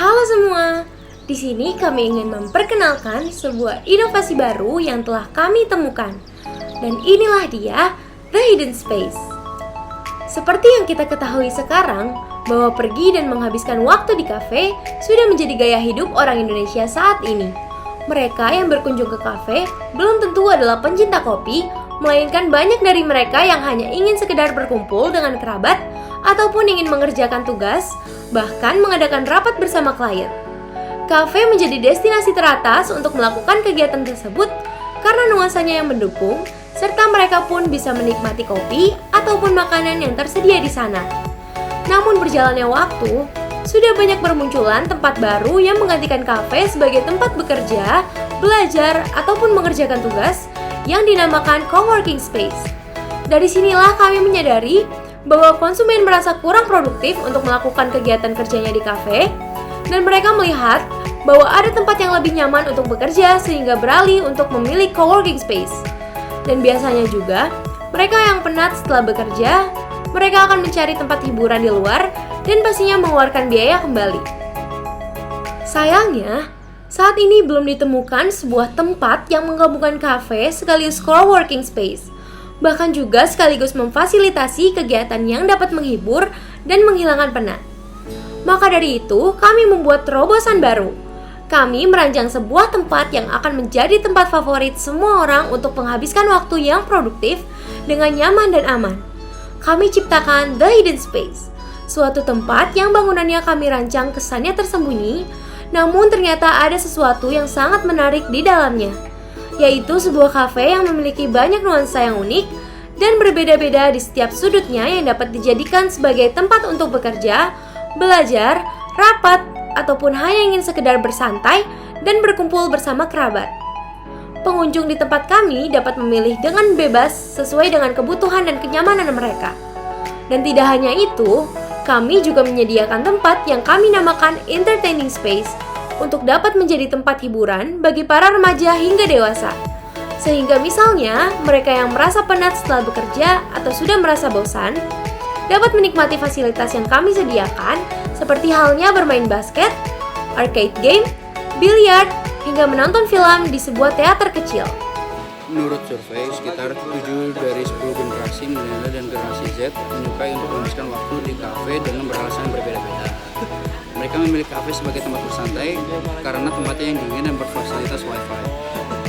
Halo semua, di sini kami ingin memperkenalkan sebuah inovasi baru yang telah kami temukan. Dan inilah dia, The Hidden Space. Seperti yang kita ketahui sekarang, bahwa pergi dan menghabiskan waktu di kafe sudah menjadi gaya hidup orang Indonesia saat ini. Mereka yang berkunjung ke kafe belum tentu adalah pencinta kopi, melainkan banyak dari mereka yang hanya ingin sekedar berkumpul dengan kerabat ataupun ingin mengerjakan tugas, bahkan mengadakan rapat bersama klien. Kafe menjadi destinasi teratas untuk melakukan kegiatan tersebut karena nuansanya yang mendukung, serta mereka pun bisa menikmati kopi ataupun makanan yang tersedia di sana. Namun berjalannya waktu, sudah banyak bermunculan tempat baru yang menggantikan kafe sebagai tempat bekerja, belajar, ataupun mengerjakan tugas yang dinamakan coworking space. Dari sinilah kami menyadari bahwa konsumen merasa kurang produktif untuk melakukan kegiatan kerjanya di kafe, dan mereka melihat bahwa ada tempat yang lebih nyaman untuk bekerja sehingga beralih untuk memilih coworking space. Dan biasanya juga, mereka yang penat setelah bekerja, mereka akan mencari tempat hiburan di luar dan pastinya mengeluarkan biaya kembali. Sayangnya, saat ini belum ditemukan sebuah tempat yang menggabungkan kafe sekaligus coworking space, bahkan juga sekaligus memfasilitasi kegiatan yang dapat menghibur dan menghilangkan penat. Maka dari itu, kami membuat terobosan baru. Kami merancang sebuah tempat yang akan menjadi tempat favorit semua orang untuk menghabiskan waktu yang produktif dengan nyaman dan aman. Kami ciptakan The Hidden Space, suatu tempat yang bangunannya kami rancang kesannya tersembunyi, namun ternyata ada sesuatu yang sangat menarik di dalamnya, yaitu sebuah kafe yang memiliki banyak nuansa yang unik dan berbeda-beda di setiap sudutnya yang dapat dijadikan sebagai tempat untuk bekerja, belajar, rapat, ataupun hanya ingin sekedar bersantai dan berkumpul bersama kerabat. Pengunjung di tempat kami dapat memilih dengan bebas sesuai dengan kebutuhan dan kenyamanan mereka. Dan tidak hanya itu, kami juga menyediakan tempat yang kami namakan entertaining space untuk dapat menjadi tempat hiburan bagi para remaja hingga dewasa. Sehingga misalnya, mereka yang merasa penat setelah bekerja atau sudah merasa bosan, dapat menikmati fasilitas yang kami sediakan seperti halnya bermain basket, arcade game, biliar, hingga menonton film di sebuah teater kecil. Menurut survei, sekitar 7 dari 10 generasi milenial dan generasi Z menyukai untuk menghabiskan waktu di kafe dengan beralasan yang berbeda-beda. Mereka memilih kafe sebagai tempat bersantai karena tempatnya yang dingin dan berfasilitas wifi,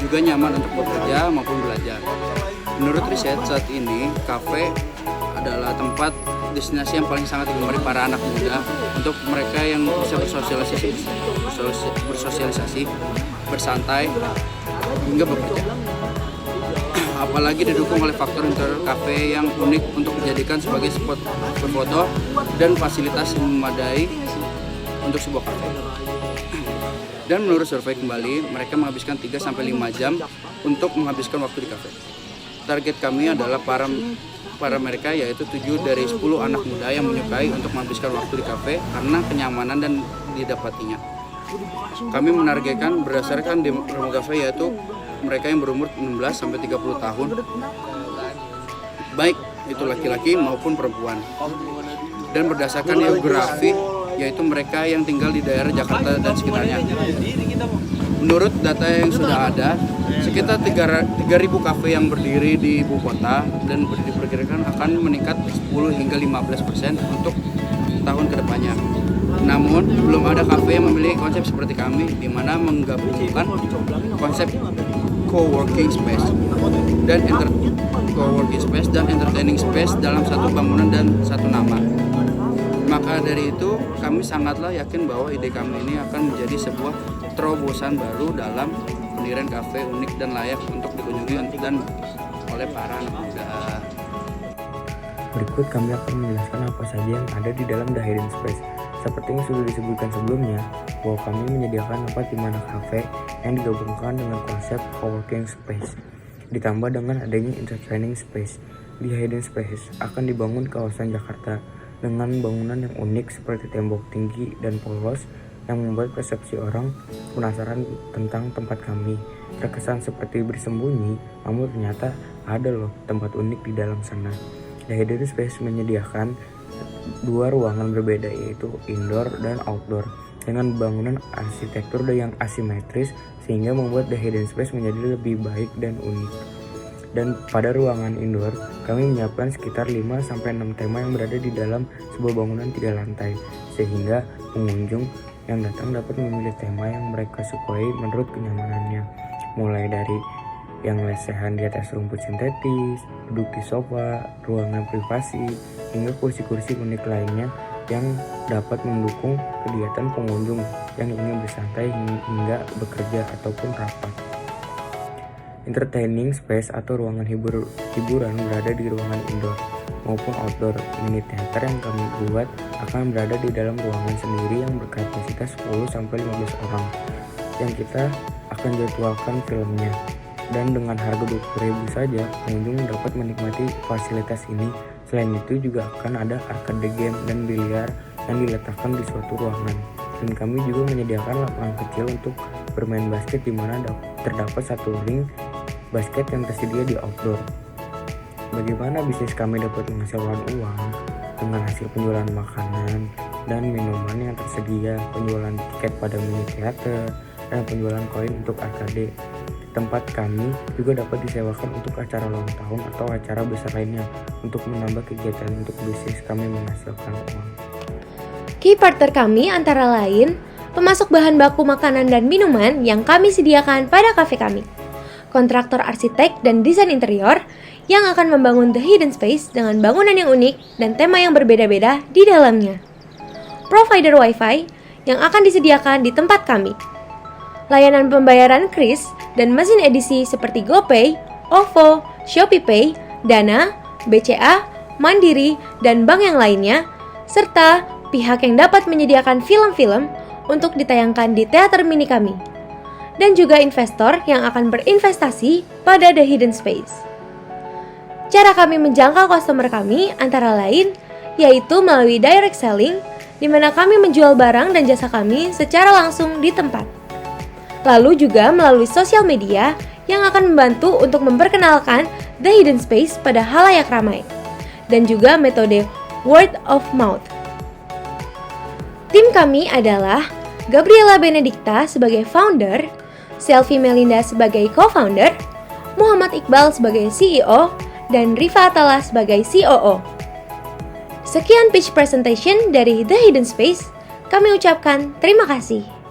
juga nyaman untuk bekerja maupun belajar. Menurut riset saat ini, kafe adalah tempat destinasi yang paling sangat digemari para anak muda untuk mereka yang bisa bersosialisasi, bersantai, hingga bekerja. Apalagi didukung oleh faktor interior kafe yang unik untuk dijadikan sebagai spot berfoto dan fasilitas yang memadai untuk sebuah kafe. Dan menurut survei kembali, mereka menghabiskan 3-5 jam untuk menghabiskan waktu di kafe. Target kami adalah para mereka yaitu 7 dari 10 anak muda yang menyukai untuk menghabiskan waktu di kafe karena kenyamanan dan didapatinya. Kami menargetkan berdasarkan demografis yaitu mereka yang berumur 16-30 tahun, baik itu laki-laki maupun perempuan. Dan berdasarkan geografi yaitu mereka yang tinggal di daerah Jakarta dan sekitarnya. Menurut data yang sudah ada, sekitar 3.000 kafe yang berdiri di ibu kota dan diperkirakan akan meningkat 10 hingga 15% untuk tahun kedepannya. Namun, belum ada kafe yang memiliki konsep seperti kami, di mana menggabungkan konsep coworking space dan entertaining space dalam satu bangunan dan satu nama. Maka dari itu, kami sangatlah yakin bahwa ide kami ini akan menjadi sebuah terobosan baru dalam pendirian kafe unik dan layak untuk dikunjungi dan oleh para anak muda. Berikut kami akan menjelaskan apa saja yang ada di dalam The Hidden Space. Seperti yang sudah disebutkan sebelumnya, bahwa kami menyediakan tempat di mana kafe yang digabungkan dengan konsep coworking space, ditambah dengan adanya entertaining space. The Hidden Space akan dibangun di kawasan Jakarta dengan bangunan yang unik seperti tembok tinggi dan polos yang membuat persepsi orang penasaran tentang tempat kami. Terkesan seperti bersembunyi, namun ternyata ada loh tempat unik di dalam sana. The Hidden Space menyediakan dua ruangan berbeda, yaitu indoor dan outdoor. dengan bangunan arsitektur yang asimetris sehingga membuat The Hidden Space menjadi lebih baik dan unik. Dan pada ruangan indoor, kami menyiapkan sekitar 5-6 tema yang berada di dalam sebuah bangunan 3 lantai, sehingga pengunjung yang datang dapat memilih tema yang mereka sukai menurut kenyamanannya, mulai dari yang lesehan di atas rumput sintetis, duduk di sofa, ruangan privasi, hingga kursi-kursi unik lainnya yang dapat mendukung kegiatan pengunjung yang ingin bersantai hingga bekerja ataupun rapat. Entertaining space atau ruangan hiburan berada di ruangan indoor maupun outdoor. Mini teater yang kami buat akan berada di dalam ruangan sendiri yang berkapasitas 10-15 orang yang kita akan jadwalkan filmnya. Dan dengan harga 20.000 saja, pengunjung dapat menikmati fasilitas ini. Selain itu juga akan ada arcade game dan biliar yang diletakkan di suatu ruangan. Dan kami juga menyediakan lapangan kecil untuk bermain basket di mana terdapat satu ring basket yang tersedia di outdoor. Bagaimana bisnis kami dapat menghasilkan uang? Dengan hasil penjualan makanan dan minuman yang tersedia, penjualan tiket pada mini teater, dan penjualan koin untuk arcade. Tempat kami juga dapat disewakan untuk acara ulang tahun atau acara besar lainnya untuk menambah kegiatan untuk bisnis kami menghasilkan uang. Key partner kami antara lain pemasok bahan baku makanan dan minuman yang kami sediakan pada kafe kami, kontraktor arsitek dan desain interior yang akan membangun The Hidden Space dengan bangunan yang unik dan tema yang berbeda-beda di dalamnya, provider wifi yang akan disediakan di tempat kami, layanan pembayaran kris dan mesin edisi seperti GoPay, OVO, ShopeePay, Dana, BCA, Mandiri, dan bank yang lainnya, serta pihak yang dapat menyediakan film-film untuk ditayangkan di teater mini kami, dan juga investor yang akan berinvestasi pada The Hidden Space. Cara kami menjangkau customer kami antara lain yaitu melalui direct selling, di mana kami menjual barang dan jasa kami secara langsung di tempat. Lalu juga melalui sosial media yang akan membantu untuk memperkenalkan The Hidden Space pada halayak ramai, dan juga metode word of mouth. Tim kami adalah Gabriela Benedicta sebagai founder, Selvi Melinda sebagai co-founder, Muhammad Iqbal sebagai CEO, dan Rifa Atala sebagai COO. Sekian pitch presentation dari The Hidden Space. Kami ucapkan terima kasih.